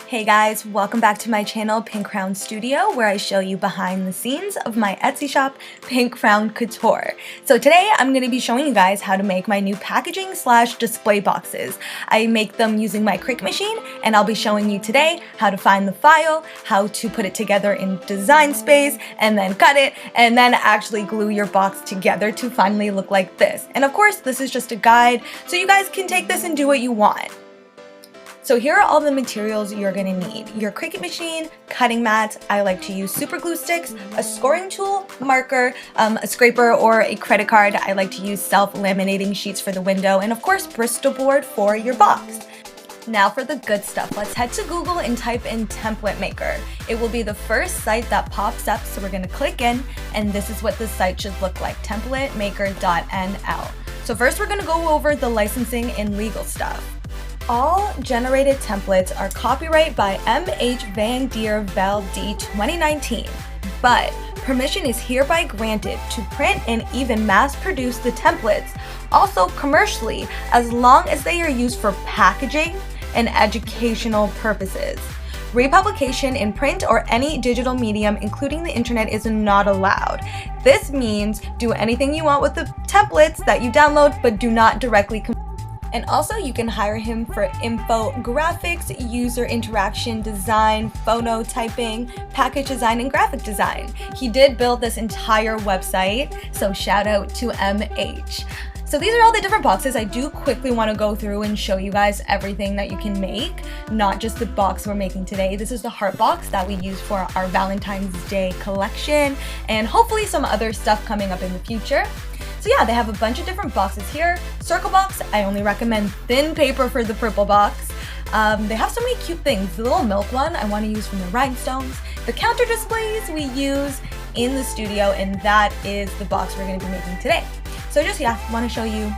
Hey guys, welcome back to my channel, Pink Crown Studio, where I show you behind the scenes of my Etsy shop, Pink Crown Couture. So today I'm going to be showing you guys how to make my new packaging / display boxes. I make them using my Cricut machine, and I'll be showing you today how to find the file, how to put it together in Design Space, and then cut it, and then actually glue your box together to finally look like this. And of course, this is just a guide, so you guys can take this and do what you want. So here are all the materials you're gonna need. Your Cricut machine, cutting mats, I like to use super glue sticks, a scoring tool, marker, a scraper or a credit card. I like to use self-laminating sheets for the window, and of course Bristol board for your box. Now for the good stuff, let's head to Google and type in Templatemaker. It will be the first site that pops up, so we're gonna click in, and this is what the site should look like, Templatemaker.nl. So first we're gonna go over the licensing and legal stuff. All generated templates are copyright by M.H. Van Der Velde 2019, but permission is hereby granted to print and even mass produce the templates, also commercially, as long as they are used for packaging and educational purposes. Republication in print or any digital medium, including the internet, is not allowed. This means do anything you want with the templates that you download, but do not directly And also you can hire him for info, graphics, user interaction, design, photo typing, package design, and graphic design. He did build this entire website, so shout out to MH. So these are all the different boxes. I do quickly want to go through and show you guys everything that you can make, not just the box we're making today. This is the heart box that we use for our Valentine's Day collection, and hopefully some other stuff coming up in the future. So yeah, they have a bunch of different boxes here. Circle box, I only recommend thin paper for the purple box. They have so many cute things. The little milk one I want to use from the rhinestones. The counter displays we use in the studio, and that is the box we're going to be making today. So just, yeah, want to show you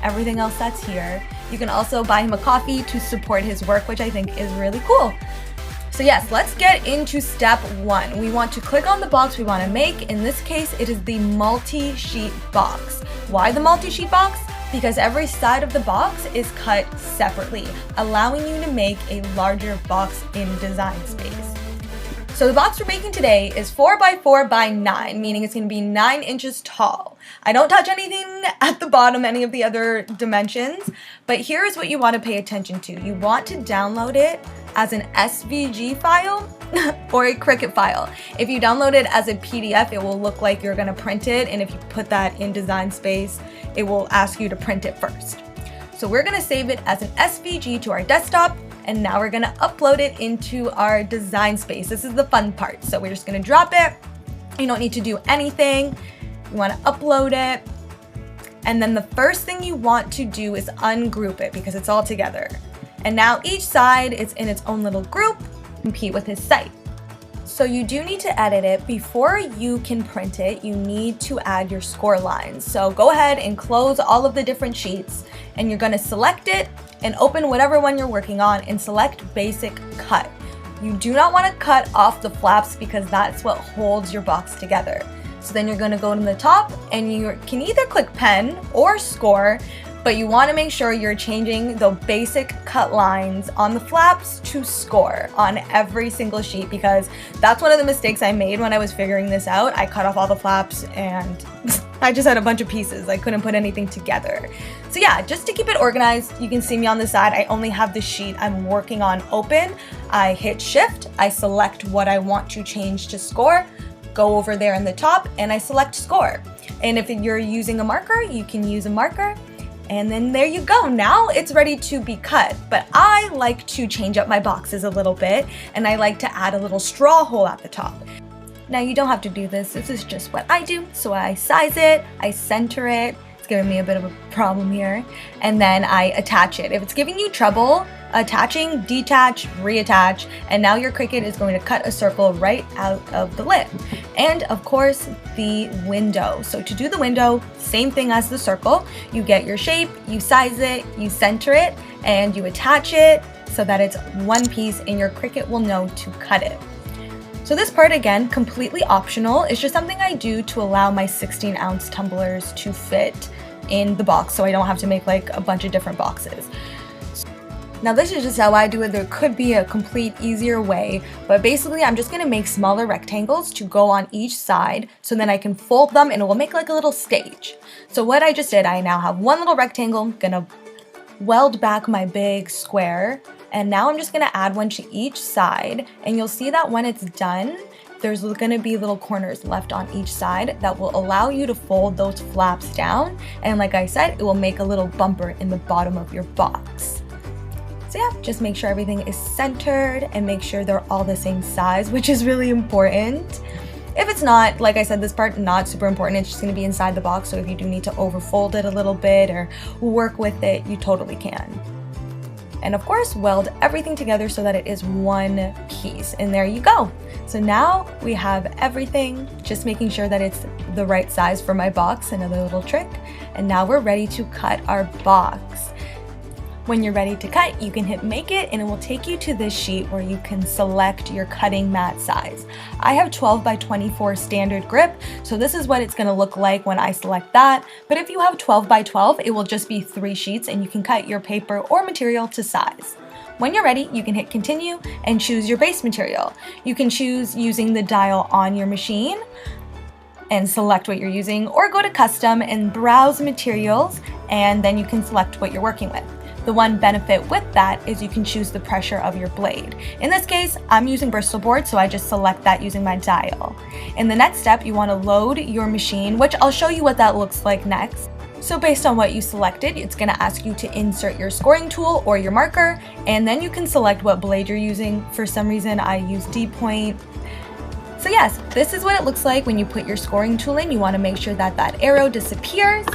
everything else that's here. You can also buy him a coffee to support his work, which I think is really cool. So yes, let's get into step one. We want to click on the box we want to make. In this case, it is the multi-sheet box. Why the multi-sheet box? Because every side of the box is cut separately, allowing you to make a larger box in Design Space. So the box we're making today is 4x4x9, meaning it's going to be 9 inches tall. I don't touch anything at the bottom, any of the other dimensions, but here's what you want to pay attention to. You want to download it as an SVG file or a Cricut file. If you download it as a PDF, it will look like you're going to print it, and if you put that in Design Space, it will ask you to print it first. So we're going to save it as an SVG to our desktop, and now we're going to upload it into our Design Space. This is the fun part. So we're just going to drop it. You don't need to do anything. You want to upload it, and then the first thing you want to do is ungroup it because it's all together. And now each side is in its own little group, compete with his site. So you do need to edit it. Before you can print it, you need to add your score lines. So go ahead and close all of the different sheets, and you're going to select it and open whatever one you're working on and select Basic Cut. You do not want to cut off the flaps because that's what holds your box together. So then you're going to go to the top, and you can either click pen or score, but you want to make sure you're changing the basic cut lines on the flaps to score on every single sheet, because that's one of the mistakes I made when I was figuring this out. I cut off all the flaps and I just had a bunch of pieces. I couldn't put anything together. So yeah, just to keep it organized, you can see me on the side. I only have the sheet I'm working on open. I hit Shift, I select what I want to change to score, go over there in the top, and I select score. And if you're using a marker, you can use a marker. And then there you go. Now it's ready to be cut. But I like to change up my boxes a little bit, and I like to add a little straw hole at the top. Now you don't have to do this. This is just what I do. So I size it, I center it. It's giving me a bit of a problem here. And then I attach it. If it's giving you trouble attaching, detach, reattach, and now your Cricut is going to cut a circle right out of the lid. And of course, the window. So to do the window, same thing as the circle. You get your shape, you size it, you center it, and you attach it so that it's one piece, and your Cricut will know to cut it. So this part, again, completely optional. It's just something I do to allow my 16-ounce tumblers to fit in the box so I don't have to make like a bunch of different boxes. Now this is just how I do it. There could be a complete easier way, but basically I'm just gonna make smaller rectangles to go on each side so then I can fold them and it will make like a little stage. So what I just did, I now have one little rectangle, I'm gonna weld back my big square, and now I'm just gonna add one to each side, and you'll see that when it's done, there's gonna be little corners left on each side that will allow you to fold those flaps down, and like I said, it will make a little bumper in the bottom of your box. So yeah, just make sure everything is centered and make sure they're all the same size, which is really important. If it's not, like I said, this part not super important, it's just gonna be inside the box, so if you do need to overfold it a little bit or work with it, you totally can. And of course, weld everything together so that it is one piece, and there you go. So now we have everything, just making sure that it's the right size for my box, another little trick. And now we're ready to cut our box. When you're ready to cut, you can hit make it and it will take you to this sheet where you can select your cutting mat size. I have 12 by 24 standard grip, so this is what it's gonna look like when I select that. But if you have 12 by 12, it will just be 3 sheets and you can cut your paper or material to size. When you're ready, you can hit continue and choose your base material. You can choose using the dial on your machine and select what you're using, or go to custom and browse materials, and then you can select what you're working with. The one benefit with that is you can choose the pressure of your blade. In this case, I'm using Bristol board, so I just select that using my dial. In the next step, you want to load your machine, which I'll show you what that looks like next. So based on what you selected, it's going to ask you to insert your scoring tool or your marker, and then you can select what blade you're using. For some reason, I use D-point. So yes, this is what it looks like when you put your scoring tool in. You want to make sure that that arrow disappears.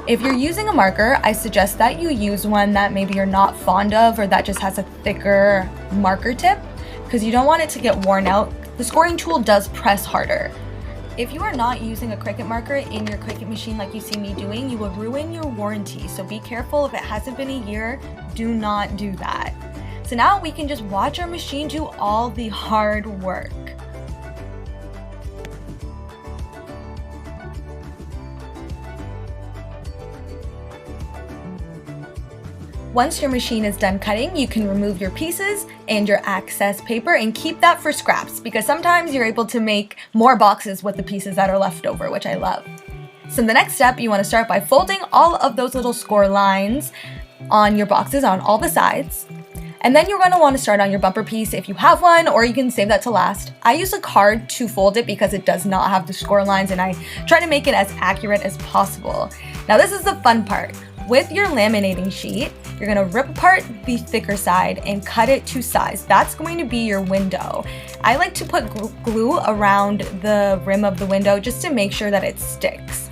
If you're using a marker, I suggest that you use one that maybe you're not fond of or that just has a thicker marker tip, because you don't want it to get worn out. The scoring tool does press harder. If you are not using a Cricut marker in your Cricut machine like you see me doing, you will ruin your warranty. So be careful. If it hasn't been a year, do not do that. So now we can just watch our machine do all the hard work. Once your machine is done cutting, you can remove your pieces and your excess paper and keep that for scraps, because sometimes you're able to make more boxes with the pieces that are left over, which I love. So the next step, you want to start by folding all of those little score lines on your boxes on all the sides. And then you're going to want to start on your bumper piece if you have one, or you can save that to last. I use a card to fold it because it does not have the score lines, and I try to make it as accurate as possible. Now this is the fun part. With your laminating sheet, you're gonna rip apart the thicker side and cut it to size. That's going to be your window. I like to put glue around the rim of the window just to make sure that it sticks.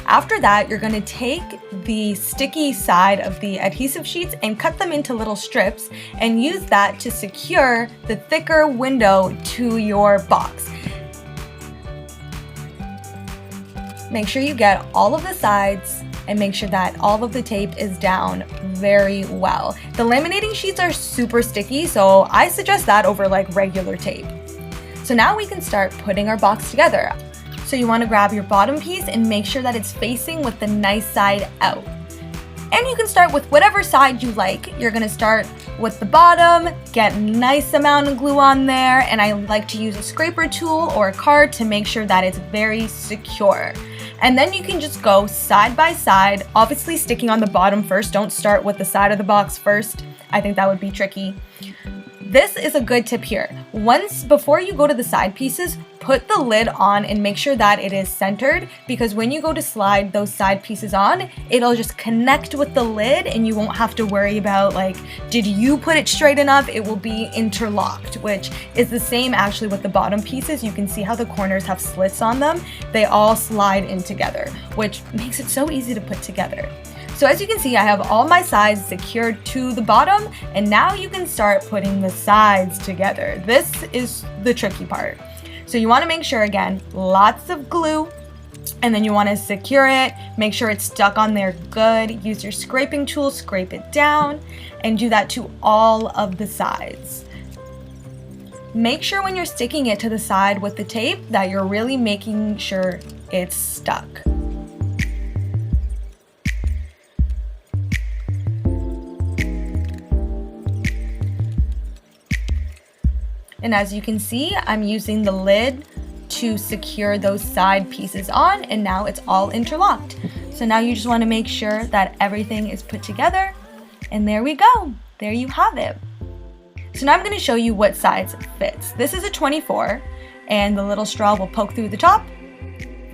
After that, you're gonna take the sticky side of the adhesive sheets and cut them into little strips and use that to secure the thicker window to your box. Make sure you get all of the sides and make sure that all of the tape is down very well. The laminating sheets are super sticky, so I suggest that over like regular tape. So now we can start putting our box together. So you want to grab your bottom piece and make sure that it's facing with the nice side out. And you can start with whatever side you like. You're gonna start with the bottom, get a nice amount of glue on there, and I like to use a scraper tool or a card to make sure that it's very secure. And then you can just go side by side, obviously sticking on the bottom first. Don't start with the side of the box first. I think that would be tricky. This is a good tip here. Before you go to the side pieces, put the lid on and make sure that it is centered, because when you go to slide those side pieces on, it'll just connect with the lid and you won't have to worry about like, did you put it straight enough? It will be interlocked, which is the same actually with the bottom pieces. You can see how the corners have slits on them. They all slide in together, which makes it so easy to put together. So as you can see, I have all my sides secured to the bottom, and now you can start putting the sides together. This is the tricky part. So you want to make sure, again, lots of glue, and then you want to secure it, make sure it's stuck on there good. Use your scraping tool, scrape it down, and do that to all of the sides. Make sure when you're sticking it to the side with the tape that you're really making sure it's stuck. And as you can see, I'm using the lid to secure those side pieces on, and now it's all interlocked. So now you just want to make sure that everything is put together, and there we go. There you have it. So now I'm going to show you what size fits. This is a 24, and the little straw will poke through the top,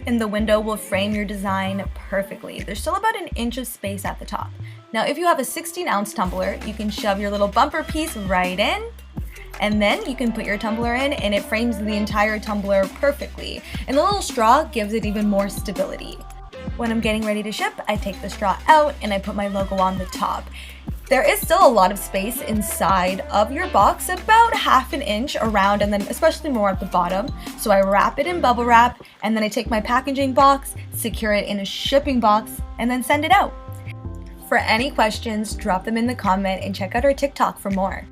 and the window will frame your design perfectly. There's still about an inch of space at the top. Now if you have a 16-ounce tumbler, you can shove your little bumper piece right in, and then you can put your tumbler in and it frames the entire tumbler perfectly. And the little straw gives it even more stability. When I'm getting ready to ship, I take the straw out and I put my logo on the top. There is still a lot of space inside of your box, about ½ an inch around, and then especially more at the bottom. So I wrap it in bubble wrap, and then I take my packaging box, secure it in a shipping box, and then send it out. For any questions, drop them in the comment and check out our TikTok for more.